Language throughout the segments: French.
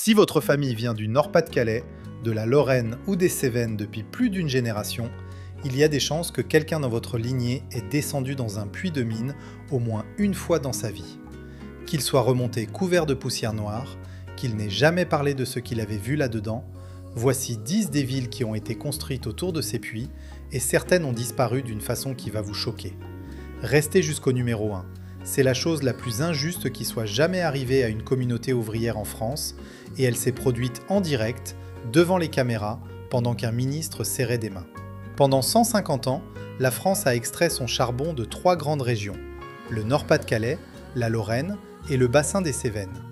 Si votre famille vient du Nord-Pas-de-Calais, de la Lorraine ou des Cévennes depuis plus d'une génération, il y a des chances que quelqu'un dans votre lignée ait descendu dans un puits de mine au moins une fois dans sa vie. Qu'il soit remonté couvert de poussière noire, qu'il n'ait jamais parlé de ce qu'il avait vu là-dedans, voici 10 des villes qui ont été construites autour de ces puits, et certaines ont disparu d'une façon qui va vous choquer. Restez jusqu'au numéro 1. C'est la chose la plus injuste qui soit jamais arrivée à une communauté ouvrière en France, et elle s'est produite en direct, devant les caméras, pendant qu'un ministre serrait des mains. Pendant 150 ans, la France a extrait son charbon de 3 grandes régions, le Nord-Pas-de-Calais, la Lorraine et le bassin des Cévennes.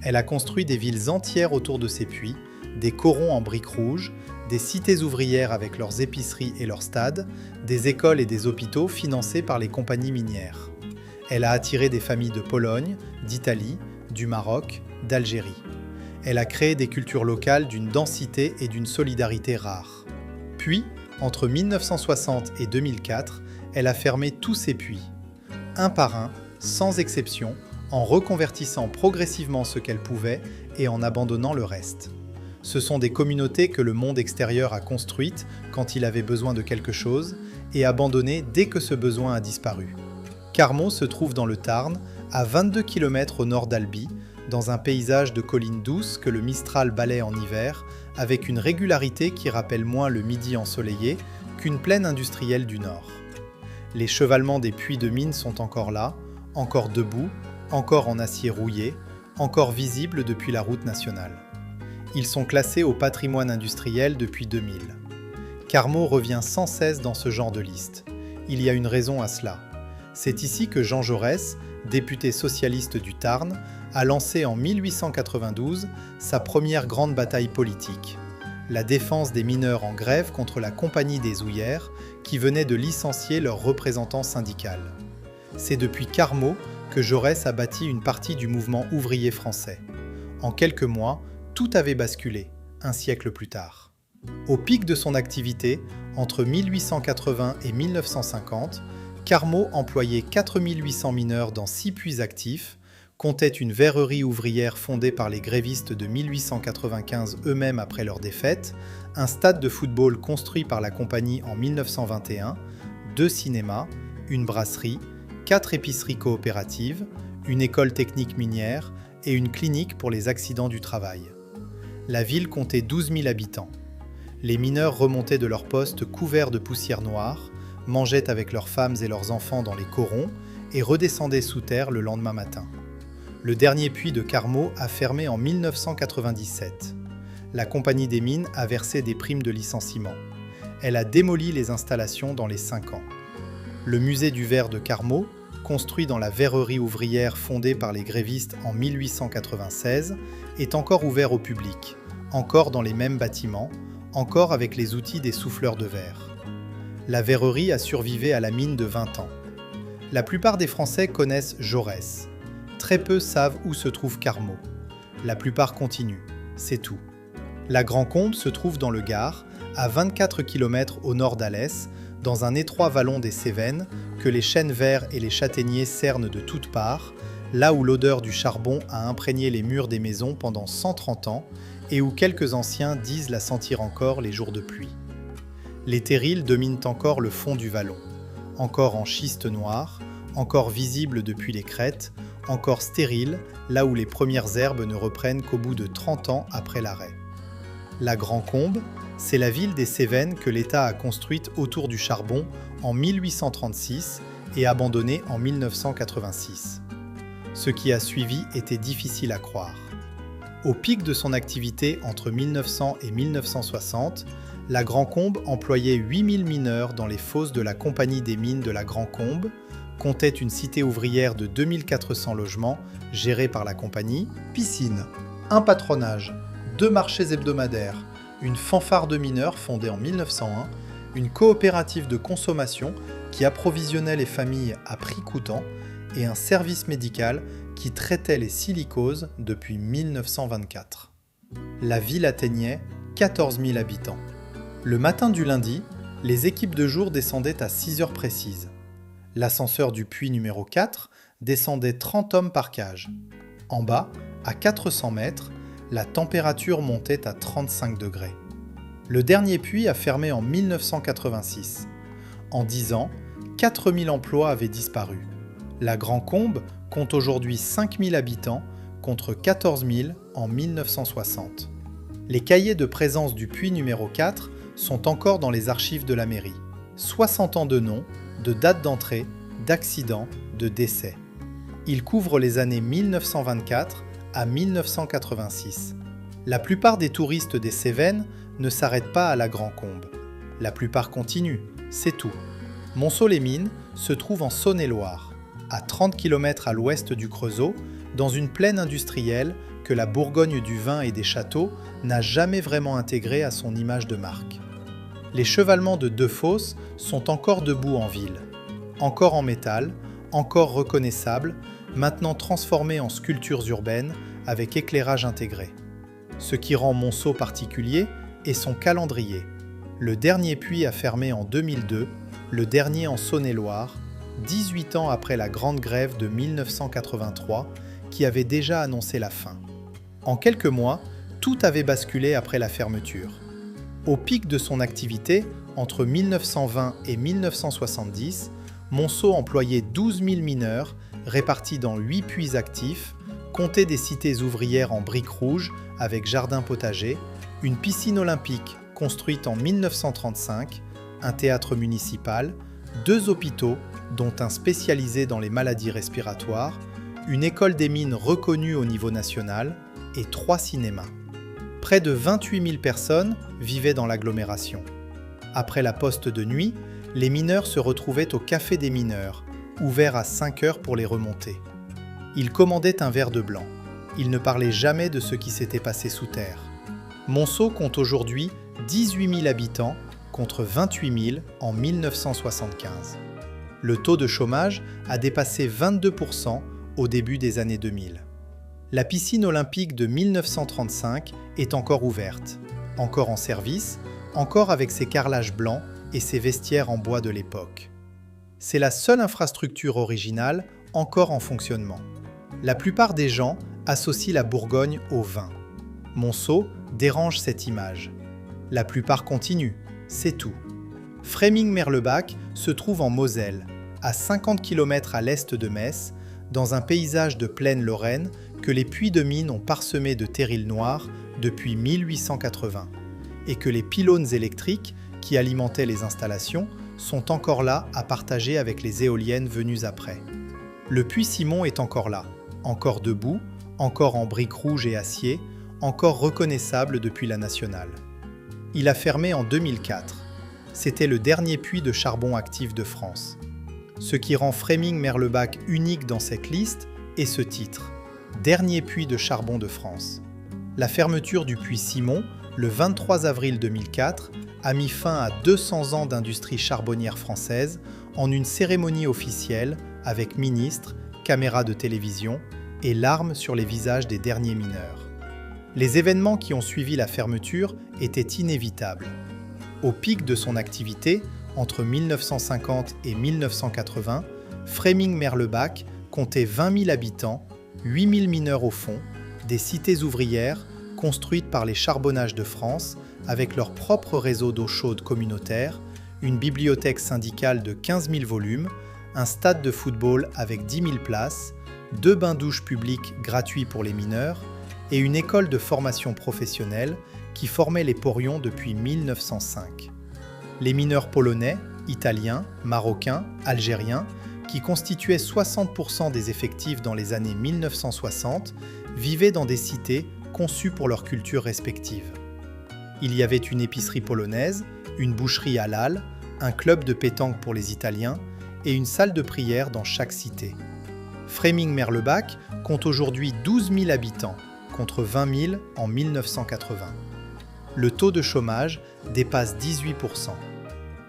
Elle a construit des villes entières autour de ces puits, des corons en briques rouges, des cités ouvrières avec leurs épiceries et leurs stades, des écoles et des hôpitaux financés par les compagnies minières. Elle a attiré des familles de Pologne, d'Italie, du Maroc, d'Algérie. Elle a créé des cultures locales d'une densité et d'une solidarité rares. Puis, entre 1960 et 2004, elle a fermé tous ces puits, un par un, sans exception, en reconvertissant progressivement ce qu'elle pouvait et en abandonnant le reste. Ce sont des communautés que le monde extérieur a construites quand il avait besoin de quelque chose et abandonnées dès que ce besoin a disparu. Carmaux se trouve dans le Tarn, à 22 km au nord d'Albi, dans un paysage de collines douces que le Mistral balaie en hiver, avec une régularité qui rappelle moins le Midi ensoleillé qu'une plaine industrielle du Nord. Les chevalements des puits de mine sont encore là, encore debout, encore en acier rouillé, encore visibles depuis la route nationale. Ils sont classés au patrimoine industriel depuis 2000. Carmaux revient sans cesse dans ce genre de liste. Il y a une raison à cela. C'est ici que Jean Jaurès, député socialiste du Tarn, a lancé en 1892 sa première grande bataille politique, la défense des mineurs en grève contre la Compagnie des Houillères qui venait de licencier leur représentant syndical. C'est depuis Carmaux que Jaurès a bâti une partie du mouvement ouvrier français. En quelques mois, tout avait basculé, un siècle plus tard. Au pic de son activité, entre 1880 et 1950, Carmaux employait 4800 mineurs dans 6 puits actifs, comptait une verrerie ouvrière fondée par les grévistes de 1895 eux-mêmes après leur défaite, un stade de football construit par la compagnie en 1921, 2 cinémas, une brasserie, 4 épiceries coopératives, une école technique minière et une clinique pour les accidents du travail. La ville comptait 12 000 habitants. Les mineurs remontaient de leur poste couverts de poussière noire, mangeaient avec leurs femmes et leurs enfants dans les corons et redescendaient sous terre le lendemain matin. Le dernier puits de Carmaux a fermé en 1997. La Compagnie des mines a versé des primes de licenciement. Elle a démoli les installations dans les 5 ans. Le musée du verre de Carmaux, construit dans la verrerie ouvrière fondée par les grévistes en 1896, est encore ouvert au public, encore dans les mêmes bâtiments, encore avec les outils des souffleurs de verre. La verrerie a survivé à la mine de 20 ans. La plupart des Français connaissent Jaurès. Très peu savent où se trouve Carmaux. La plupart continuent, c'est tout. La Grand-Combe se trouve dans le Gard, à 24 km au nord d'Alès, dans un étroit vallon des Cévennes que les chênes verts et les châtaigniers cernent de toutes parts, là où l'odeur du charbon a imprégné les murs des maisons pendant 130 ans et où quelques anciens disent la sentir encore les jours de pluie. Les terrils dominent encore le fond du vallon, encore en schiste noir, encore visible depuis les crêtes, encore stérile là où les premières herbes ne reprennent qu'au bout de 30 ans après l'arrêt. La Grand-Combe, c'est la ville des Cévennes que l'État a construite autour du charbon en 1836 et abandonnée en 1986. Ce qui a suivi était difficile à croire. Au pic de son activité entre 1900 et 1960, la Grand-Combe employait 8000 mineurs dans les fosses de la Compagnie des mines de la Grand-Combe, comptait une cité ouvrière de 2400 logements gérés par la compagnie, piscine, un patronage, 2 marchés hebdomadaires, une fanfare de mineurs fondée en 1901, une coopérative de consommation qui approvisionnait les familles à prix coûtant et un service médical qui traitait les silicoses depuis 1924. La ville atteignait 14 000 habitants. Le matin du lundi, les équipes de jour descendaient à 6 heures précises. L'ascenseur du puits numéro 4 descendait 30 hommes par cage. En bas, à 400 mètres, la température montait à 35 degrés. Le dernier puits a fermé en 1986. En 10 ans, 4000 emplois avaient disparu. La Grand Combe compte aujourd'hui 5000 habitants contre 14 000 en 1960. Les cahiers de présence du puits numéro 4 sont encore dans les archives de la mairie. 60 ans de noms, de dates d'entrée, d'accidents, de décès. Il couvre les années 1924 à 1986. La plupart des touristes des Cévennes ne s'arrêtent pas à la Grand Combe. La plupart continuent, c'est tout. Monceau-les-Mines se trouve en Saône-et-Loire, à 30 km à l'ouest du Creusot, dans une plaine industrielle que la Bourgogne du vin et des châteaux n'a jamais vraiment intégrée à son image de marque. Les chevalements de deux fosses sont encore debout en ville, encore en métal, encore reconnaissables, maintenant transformés en sculptures urbaines avec éclairage intégré. Ce qui rend Monceau particulier est son calendrier. Le dernier puits a fermé en 2002, le dernier en Saône-et-Loire, 18 ans après la grande grève de 1983, qui avait déjà annoncé la fin. En quelques mois, tout avait basculé après la fermeture. Au pic de son activité, entre 1920 et 1970, Monceau employait 12 000 mineurs répartis dans 8 puits actifs, comptait des cités ouvrières en briques rouges avec jardin potager, une piscine olympique construite en 1935, un théâtre municipal, 2 hôpitaux, dont un spécialisé dans les maladies respiratoires, une école des mines reconnue au niveau national et 3 cinémas. Près de 28 000 personnes vivaient dans l'agglomération. Après la poste de nuit, les mineurs se retrouvaient au Café des mineurs, ouvert à 5 heures pour les remontées. Ils commandaient un verre de blanc. Ils ne parlaient jamais de ce qui s'était passé sous terre. Monceau compte aujourd'hui 18 000 habitants contre 28 000 en 1975. Le taux de chômage a dépassé 22% au début des années 2000. La piscine olympique de 1935 est encore ouverte, encore en service, encore avec ses carrelages blancs et ses vestiaires en bois de l'époque. C'est la seule infrastructure originale encore en fonctionnement. La plupart des gens associent la Bourgogne au vin. Monceau dérange cette image. La plupart continuent, c'est tout. Fréming-Merlebach se trouve en Moselle, à 50 km à l'est de Metz, dans un paysage de plaine lorraine que les puits de mines ont parsemé de terrils noirs depuis 1880, et que les pylônes électriques qui alimentaient les installations sont encore là à partager avec les éoliennes venues après. Le puits Simon est encore là, encore debout, encore en briques rouges et acier, encore reconnaissable depuis la nationale. Il a fermé en 2004. C'était le dernier puits de charbon actif de France. Ce qui rend Fréming-Merlebach unique dans cette liste est ce titre, Dernier puits de charbon de France. La fermeture du puits Simon, le 23 avril 2004, a mis fin à 200 ans d'industrie charbonnière française en une cérémonie officielle avec ministres, caméras de télévision et larmes sur les visages des derniers mineurs. Les événements qui ont suivi la fermeture étaient inévitables. Au pic de son activité, entre 1950 et 1980, Fréming-Merlebach comptait 20 000 habitants, 8 000 mineurs au fond, des cités ouvrières construites par les Charbonnages de France avec leur propre réseau d'eau chaude communautaire, une bibliothèque syndicale de 15 000 volumes, un stade de football avec 10 000 places, 2 bains-douches publics gratuits pour les mineurs et une école de formation professionnelle qui formait les porions depuis 1905. Les mineurs polonais, italiens, marocains, algériens, qui constituaient 60% des effectifs dans les années 1960, vivaient dans des cités conçues pour leur culture respective. Il y avait une épicerie polonaise, une boucherie halal, un club de pétanque pour les Italiens et une salle de prière dans chaque cité. Fréming-Merlebach compte aujourd'hui 12 000 habitants, contre 20 000 en 1980. Le taux de chômage dépasse 18%.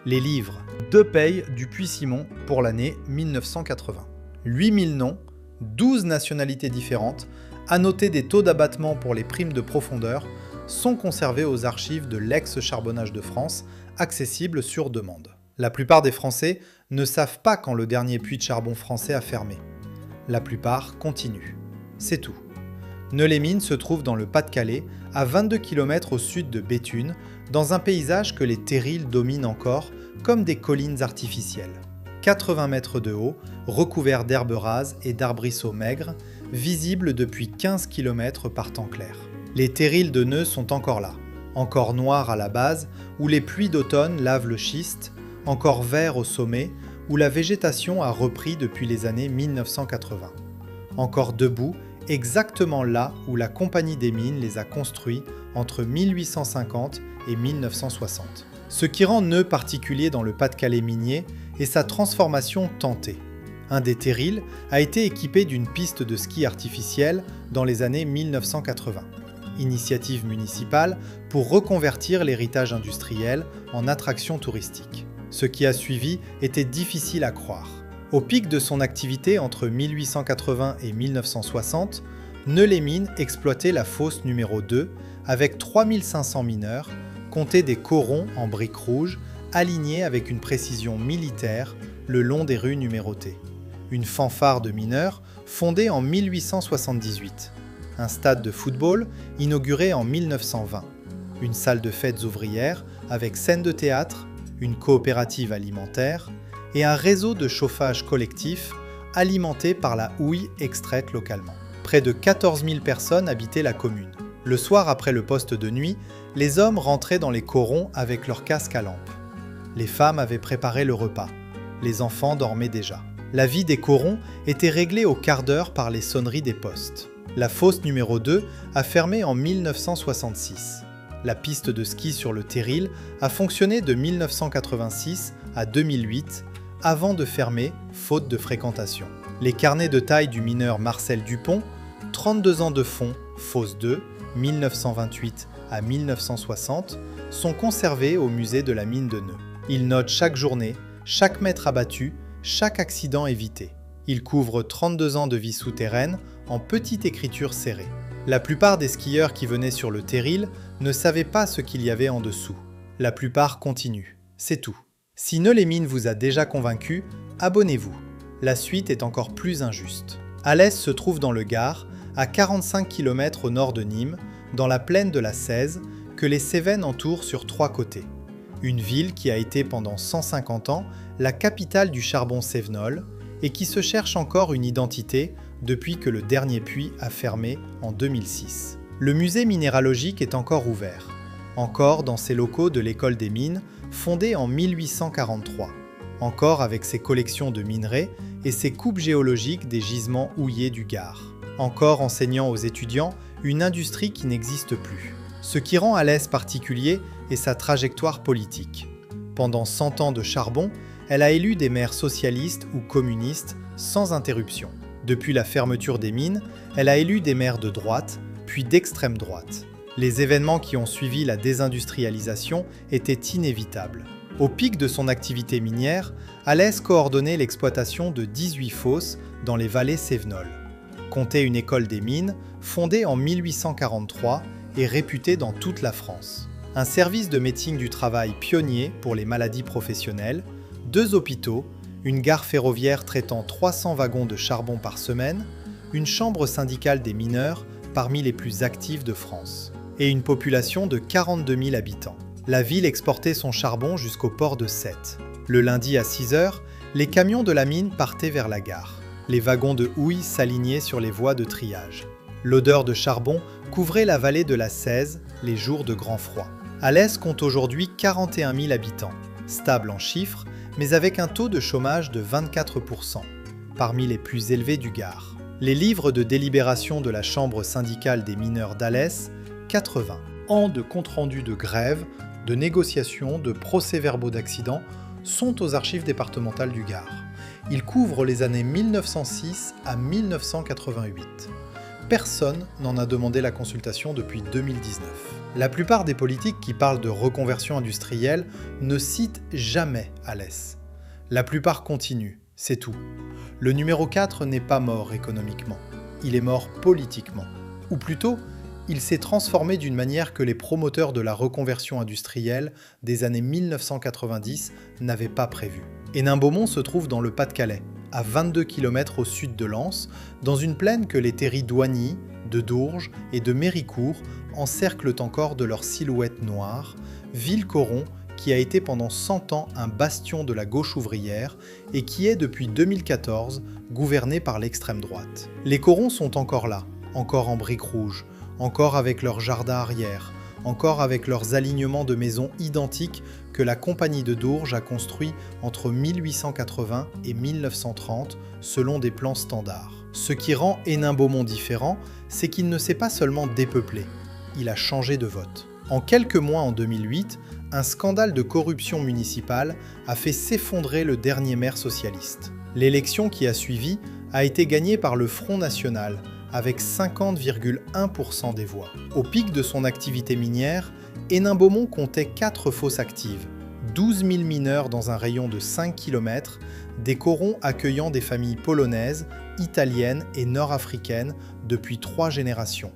Les livres de paye du Puy-Simon pour l'année 1980. 8000 noms, 12 nationalités différentes, à noter des taux d'abattement pour les primes de profondeur, sont conservés aux archives de l'ex-Charbonnage de France, accessibles sur demande. La plupart des Français ne savent pas quand le dernier puits de charbon français a fermé. La plupart continuent. C'est tout. Neux-les-Mines se trouve dans le Pas-de-Calais, à 22 km au sud de Béthune, dans un paysage que les terrils dominent encore comme des collines artificielles. 80 mètres de haut, recouverts d'herbes rases et d'arbrisseaux maigres, visibles depuis 15 km par temps clair. Les terrils de Neux sont encore là, encore noirs à la base, où les pluies d'automne lavent le schiste, encore verts au sommet, où la végétation a repris depuis les années 1980. Encore debout, exactement là où la Compagnie des Mines les a construits entre 1850 et 1960. Ce qui rend Neux particulier dans le Pas-de-Calais minier est sa transformation tentée. Un des terrils a été équipé d'une piste de ski artificielle dans les années 1980. Initiative municipale pour reconvertir l'héritage industriel en attraction touristique. Ce qui a suivi était difficile à croire. Au pic de son activité entre 1880 et 1960, Neux-les-Mines exploitait la fosse numéro 2 avec 3500 mineurs, comptés des corons en briques rouges, alignés avec une précision militaire le long des rues numérotées. Une fanfare de mineurs fondée en 1878. Un stade de football inauguré en 1920. Une salle de fêtes ouvrières avec scène de théâtre, une coopérative alimentaire et un réseau de chauffage collectif alimenté par la houille extraite localement. Près de 14 000 personnes habitaient la commune. Le soir après le poste de nuit, les hommes rentraient dans les corons avec leurs casques à lampe. Les femmes avaient préparé le repas. Les enfants dormaient déjà. La vie des corons était réglée au quart d'heure par les sonneries des postes. La fosse numéro 2 a fermé en 1966. La piste de ski sur le Terril a fonctionné de 1986 à 2008, avant de fermer, faute de fréquentation. Les carnets de taille du mineur Marcel Dupont, 32 ans de fond, fosse 2, 1928 à 1960, sont conservés au musée de la mine de Neux. Il note chaque journée, chaque mètre abattu, chaque accident évité. Il couvre 32 ans de vie souterraine en petite écriture serrée. La plupart des skieurs qui venaient sur le Terril ne savaient pas ce qu'il y avait en dessous. La plupart continuent. C'est tout. Si Neux-les-Mines vous a déjà convaincu, abonnez-vous. La suite est encore plus injuste. Alès se trouve dans le Gard, à 45 km au nord de Nîmes, dans la plaine de la Cèze, que les Cévennes entourent sur 3 côtés. Une ville qui a été pendant 150 ans la capitale du charbon cévenol et qui se cherche encore une identité depuis que le dernier puits a fermé en 2006. Le musée minéralogique est encore ouvert, encore dans ses locaux de l'école des mines, fondée en 1843, encore avec ses collections de minerais et ses coupes géologiques des gisements houillés du Gard, encore enseignant aux étudiants une industrie qui n'existe plus. Ce qui rend Alès particulier est sa trajectoire politique. Pendant 100 ans de charbon, elle a élu des maires socialistes ou communistes sans interruption. Depuis la fermeture des mines, elle a élu des maires de droite, puis d'extrême droite. Les événements qui ont suivi la désindustrialisation étaient inévitables. Au pic de son activité minière, Alès coordonnait l'exploitation de 18 fosses dans les vallées cévenoles. Comptait une école des mines, fondée en 1843 et réputée dans toute la France. Un service de médecine du travail pionnier pour les maladies professionnelles, 2 hôpitaux, une gare ferroviaire traitant 300 wagons de charbon par semaine, une chambre syndicale des mineurs parmi les plus actives de France, et une population de 42 000 habitants. La ville exportait son charbon jusqu'au port de Sète. Le lundi à 6 h, les camions de la mine partaient vers la gare. Les wagons de houille s'alignaient sur les voies de triage. L'odeur de charbon couvrait la vallée de la Cèze les jours de grand froid. Alès compte aujourd'hui 41 000 habitants, stable en chiffres, mais avec un taux de chômage de 24%, parmi les plus élevés du Gard. Les livres de délibération de la Chambre syndicale des mineurs d'Alès, 80 ans de compte-rendu de grève, de négociations, de procès-verbaux d'accidents sont aux archives départementales du Gard. Ils couvrent les années 1906 à 1988. Personne n'en a demandé la consultation depuis 2019. La plupart des politiques qui parlent de reconversion industrielle ne citent jamais Alès. La plupart continuent, c'est tout. Le numéro 4 n'est pas mort économiquement, il est mort politiquement. Ou plutôt, il s'est transformé d'une manière que les promoteurs de la reconversion industrielle des années 1990 n'avaient pas prévue. Hénin-Beaumont se trouve dans le Pas-de-Calais, à 22 km au sud de Lens, dans une plaine que les terris d'Oigny, de Dourges et de Méricourt encerclent encore de leur silhouette noire, Villecoron qui a été pendant 100 ans un bastion de la gauche ouvrière et qui est depuis 2014 gouverné par l'extrême droite. Les corons sont encore là, encore en briques rouges, encore avec leur jardin arrière, encore avec leurs alignements de maisons identiques que la Compagnie de Dourges a construits entre 1880 et 1930 selon des plans standards. Ce qui rend Hénin-Beaumont différent, c'est qu'il ne s'est pas seulement dépeuplé, il a changé de vote. En quelques mois en 2008, un scandale de corruption municipale a fait s'effondrer le dernier maire socialiste. L'élection qui a suivi a été gagnée par le Front National, avec 50,1% des voix. Au pic de son activité minière, Hénin-Beaumont comptait 4 fosses actives, 12 000 mineurs dans un rayon de 5 km, des corons accueillant des familles polonaises, italiennes et nord-africaines depuis 3 générations,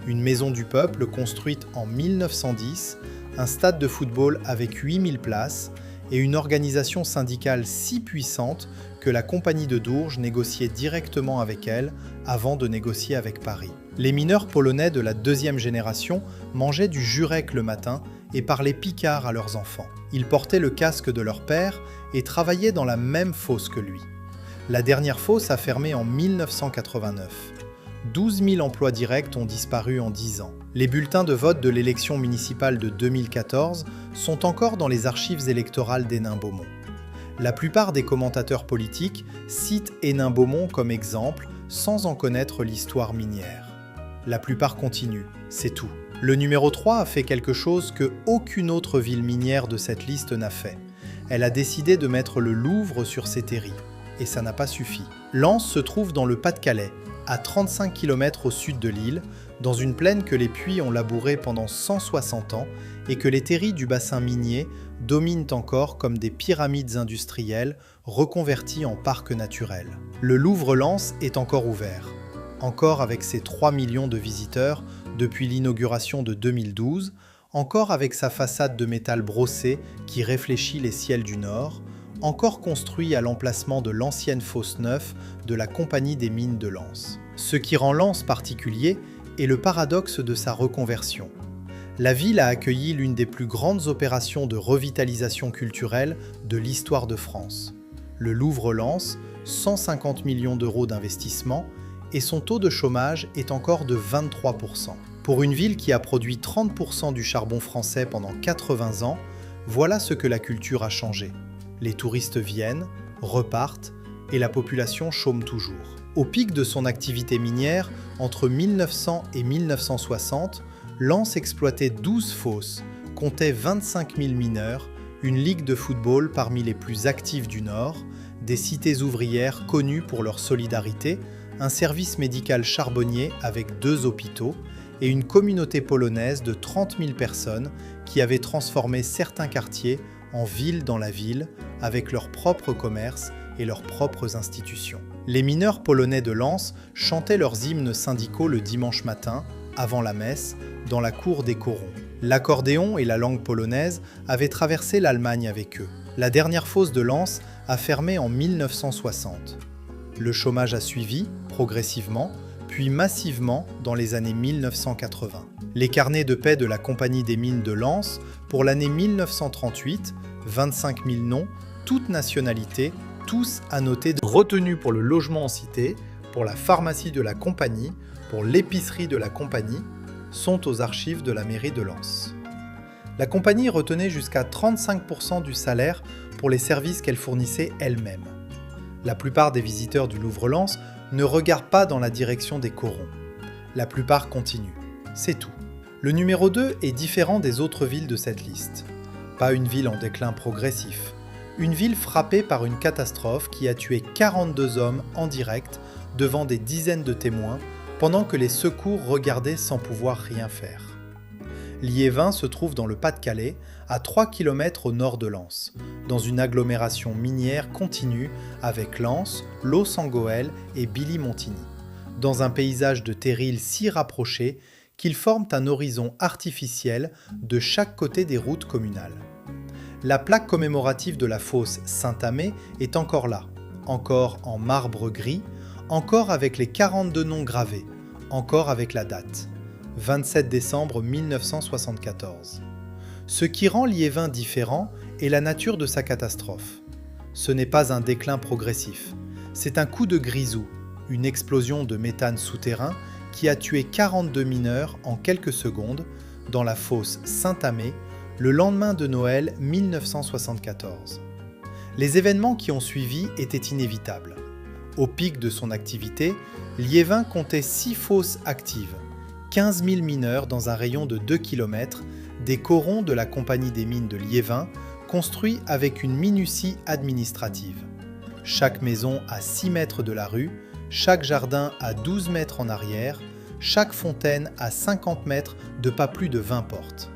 une maison du peuple construite en 1910, un stade de football avec 8000 places et une organisation syndicale si puissante que la Compagnie de Dourges négociait directement avec elle avant de négocier avec Paris. Les mineurs polonais de la 2e génération mangeaient du jurek le matin et parlaient picard à leurs enfants. Ils portaient le casque de leur père et travaillaient dans la même fosse que lui. La dernière fosse a fermé en 1989. 12 000 emplois directs ont disparu en 10 ans. Les bulletins de vote de l'élection municipale de 2014 sont encore dans les archives électorales d'Hénin-Beaumont. La plupart des commentateurs politiques citent Hénin-Beaumont comme exemple sans en connaître l'histoire minière. La plupart continuent, c'est tout. Le numéro 3 a fait quelque chose que aucune autre ville minière de cette liste n'a fait. Elle a décidé de mettre le Louvre sur ses terris. Et ça n'a pas suffi. Lens se trouve dans le Pas-de-Calais, à 35 km au sud de l'île, dans une plaine que les puits ont labourée pendant 160 ans et que les terris du bassin minier dominent encore comme des pyramides industrielles reconverties en parcs naturels. Le Louvre-Lens est encore ouvert, encore avec ses 3 millions de visiteurs depuis l'inauguration de 2012, encore avec sa façade de métal brossé qui réfléchit les ciels du nord, encore construit à l'emplacement de l'ancienne fosse neuve de la Compagnie des mines de Lens. Ce qui rend Lens particulier est le paradoxe de sa reconversion. La ville a accueilli l'une des plus grandes opérations de revitalisation culturelle de l'histoire de France. Le Louvre-Lens, 150 millions d'euros d'investissement, et son taux de chômage est encore de 23%. Pour une ville qui a produit 30% du charbon français pendant 80 ans, voilà ce que la culture a changé. Les touristes viennent, repartent, et la population chôme toujours. Au pic de son activité minière, entre 1900 et 1960, Lens exploitait 12 fosses, comptait 25 000 mineurs, une ligue de football parmi les plus actives du Nord, des cités ouvrières connues pour leur solidarité, un service médical charbonnier avec 2 hôpitaux et une communauté polonaise de 30 000 personnes qui avait transformé certains quartiers en ville dans la ville, avec leurs propres commerces et leurs propres institutions. Les mineurs polonais de Lens chantaient leurs hymnes syndicaux le dimanche matin, avant la messe, dans la cour des corons. L'accordéon et la langue polonaise avaient traversé l'Allemagne avec eux. La dernière fosse de Lens a fermé en 1960. Le chômage a suivi, progressivement, puis massivement dans les années 1980. Les carnets de paie de la Compagnie des mines de Lens pour l'année 1938, 25 000 noms, toutes nationalités, tous annotés, retenus pour le logement en cité, pour la pharmacie de la Compagnie, pour l'épicerie de la Compagnie, sont aux archives de la mairie de Lens. La Compagnie retenait jusqu'à 35% du salaire pour les services qu'elle fournissait elle-même. La plupart des visiteurs du Louvre-Lens ne regardent pas dans la direction des corons. La plupart continuent. C'est tout. Le numéro 2 est différent des autres villes de cette liste. Pas une ville en déclin progressif. Une ville frappée par une catastrophe qui a tué 42 hommes en direct devant des dizaines de témoins pendant que les secours regardaient sans pouvoir rien faire. Liévin se trouve dans le Pas-de-Calais, à 3 km au nord de Lens, dans une agglomération minière continue avec Lens, Los-Angoël et Billy-Montigny, dans un paysage de terrils si rapprochés qu'ils forment un horizon artificiel de chaque côté des routes communales. La plaque commémorative de la fosse Saint-Amé est encore là, encore en marbre gris, encore avec les 42 noms gravés, encore avec la date, 27 décembre 1974. Ce qui rend Liévin différent est la nature de sa catastrophe. Ce n'est pas un déclin progressif, c'est un coup de grisou, une explosion de méthane souterrain qui a tué 42 mineurs en quelques secondes dans la fosse Saint-Amé le lendemain de Noël 1974. Les événements qui ont suivi étaient inévitables. Au pic de son activité, Liévin comptait 6 fosses actives, 15 000 mineurs dans un rayon de 2 km, des corons de la Compagnie des mines de Liévin, construits avec une minutie administrative. Chaque maison à 6 mètres de la rue, chaque jardin à 12 mètres en arrière, chaque fontaine à 50 mètres de pas plus de 20 portes.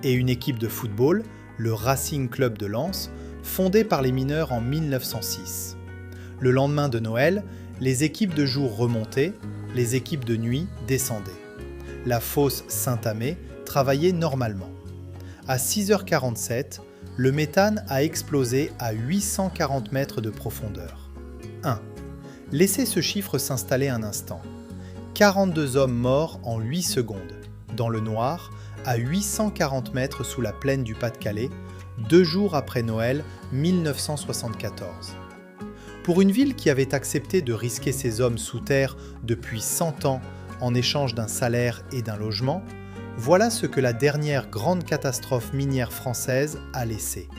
Et une équipe de football, le Racing Club de Lens, fondée par les mineurs en 1906. Le lendemain de Noël, les équipes de jour remontaient, les équipes de nuit descendaient. La fosse Saint-Amé travaillait normalement. À 6h47, le méthane a explosé à 840 mètres de profondeur. 1. Laissez ce chiffre s'installer un instant. 42 hommes morts en 8 secondes, dans le noir, à 840 mètres sous la plaine du Pas-de-Calais, 2 jours après Noël 1974. Pour une ville qui avait accepté de risquer ses hommes sous terre depuis 100 ans en échange d'un salaire et d'un logement, voilà ce que la dernière grande catastrophe minière française a laissé.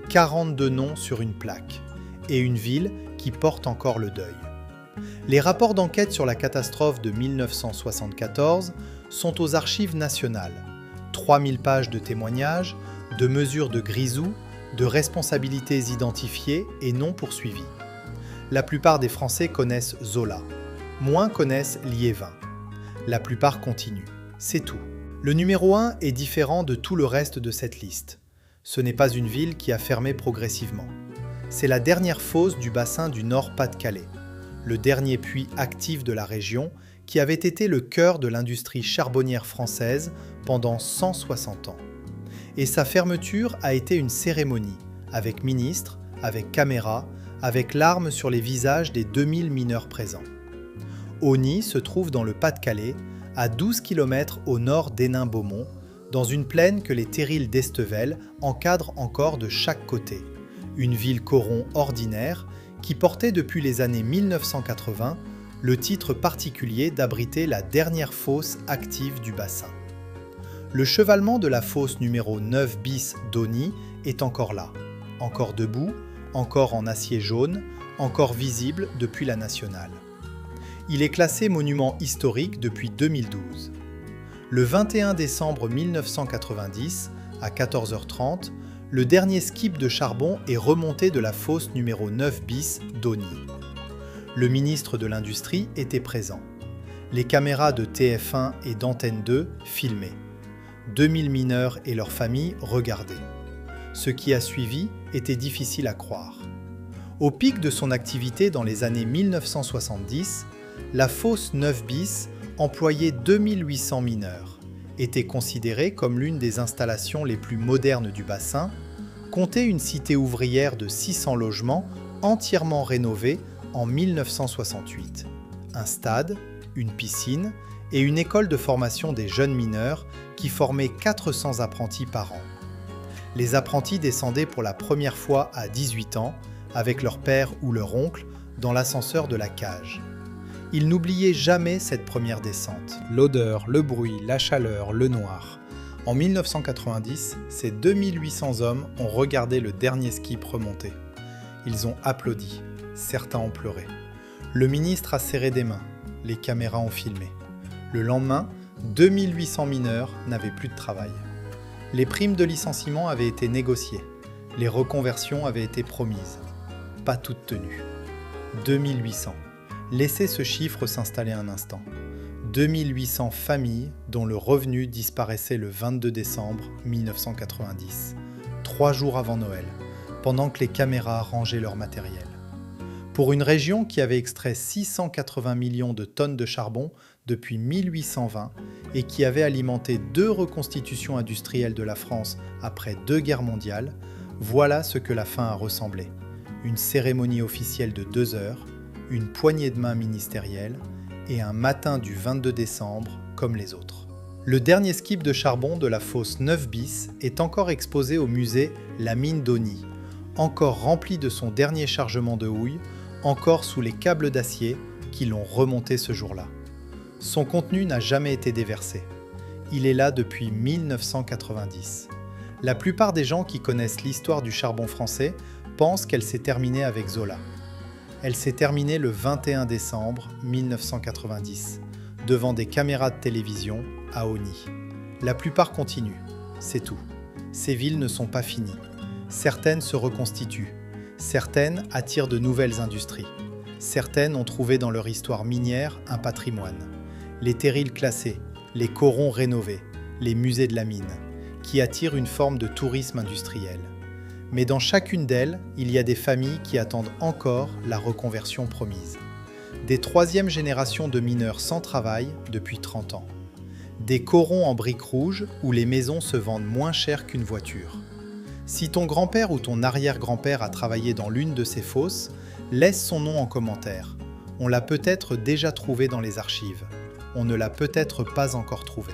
42 noms sur une plaque, et une ville qui porte encore le deuil. Les rapports d'enquête sur la catastrophe de 1974 sont aux archives nationales. 3000 pages de témoignages, de mesures de grisou, de responsabilités identifiées et non poursuivies. La plupart des Français connaissent Zola. Moins connaissent Liévin. La plupart continuent. C'est tout. Le numéro 1 est différent de tout le reste de cette liste. Ce n'est pas une ville qui a fermé progressivement. C'est la dernière fosse du bassin du Nord Pas-de-Calais, le dernier puits actif de la région qui avait été le cœur de l'industrie charbonnière française pendant 160 ans. Et sa fermeture a été une cérémonie, avec ministres, avec caméras, avec larmes sur les visages des 2000 mineurs présents. Auny se trouve dans le Pas-de-Calais, à 12 km au nord d'Hénin-Beaumont, dans une plaine que les terrils d'Estevel encadrent encore de chaque côté. Une ville coron ordinaire qui portait depuis les années 1980 le titre particulier d'abriter la dernière fosse active du bassin. Le chevalement de la fosse numéro 9 bis d'Auny est encore là, encore debout, encore en acier jaune, encore visible depuis la nationale. Il est classé monument historique depuis 2012. Le 21 décembre 1990, à 14h30, le dernier skip de charbon est remonté de la fosse numéro 9 bis d'Auny. Le ministre de l'Industrie était présent. Les caméras de TF1 et d'Antenne 2 filmaient. 2000 mineurs et leurs familles regardaient. Ce qui a suivi était difficile à croire. Au pic de son activité dans les années 1970, la fosse 9 bis employait 2800 mineurs, était considérée comme l'une des installations les plus modernes du bassin, comptait une cité ouvrière de 600 logements entièrement rénovée en 1968, un stade, une piscine et une école de formation des jeunes mineurs qui formait 400 apprentis par an. Les apprentis descendaient pour la première fois à 18 ans, avec leur père ou leur oncle, dans l'ascenseur de la cage. Ils n'oubliaient jamais cette première descente. L'odeur, le bruit, la chaleur, le noir. En 1990, ces 2800 hommes ont regardé le dernier skip remonter. Ils ont applaudi, certains ont pleuré. Le ministre a serré des mains, les caméras ont filmé. Le lendemain, 2800 mineurs n'avaient plus de travail. Les primes de licenciement avaient été négociées, les reconversions avaient été promises. Pas toutes tenues. 2800. Laissez ce chiffre s'installer un instant. 2800 familles dont le revenu disparaissait le 22 décembre 1990, 3 jours avant Noël, pendant que les caméras rangeaient leur matériel. Pour une région qui avait extrait 680 millions de tonnes de charbon depuis 1820 et qui avait alimenté 2 reconstitutions industrielles de la France après 2 guerres mondiales, voilà ce que la fin a ressemblé. Une cérémonie officielle de 2 heures, une poignée de main ministérielle et un matin du 22 décembre comme les autres. Le dernier skip de charbon de la fosse 9 bis est encore exposé au musée La Mine d'Osny, encore rempli de son dernier chargement de houille, encore sous les câbles d'acier qui l'ont remonté ce jour-là. Son contenu n'a jamais été déversé. Il est là depuis 1990. La plupart des gens qui connaissent l'histoire du charbon français pensent qu'elle s'est terminée avec Zola. Elle s'est terminée le 21 décembre 1990, devant des caméras de télévision à Osny. La plupart continuent, c'est tout. Ces villes ne sont pas finies. Certaines se reconstituent. Certaines attirent de nouvelles industries. Certaines ont trouvé dans leur histoire minière un patrimoine. Les terrils classés, les corons rénovés, les musées de la mine, qui attirent une forme de tourisme industriel. Mais dans chacune d'elles, il y a des familles qui attendent encore la reconversion promise. Des troisièmes générations de mineurs sans travail depuis 30 ans. Des corons en briques rouges où les maisons se vendent moins cher qu'une voiture. Si ton grand-père ou ton arrière-grand-père a travaillé dans l'une de ces fosses, laisse son nom en commentaire. On l'a peut-être déjà trouvé dans les archives. On ne l'a peut-être pas encore trouvé.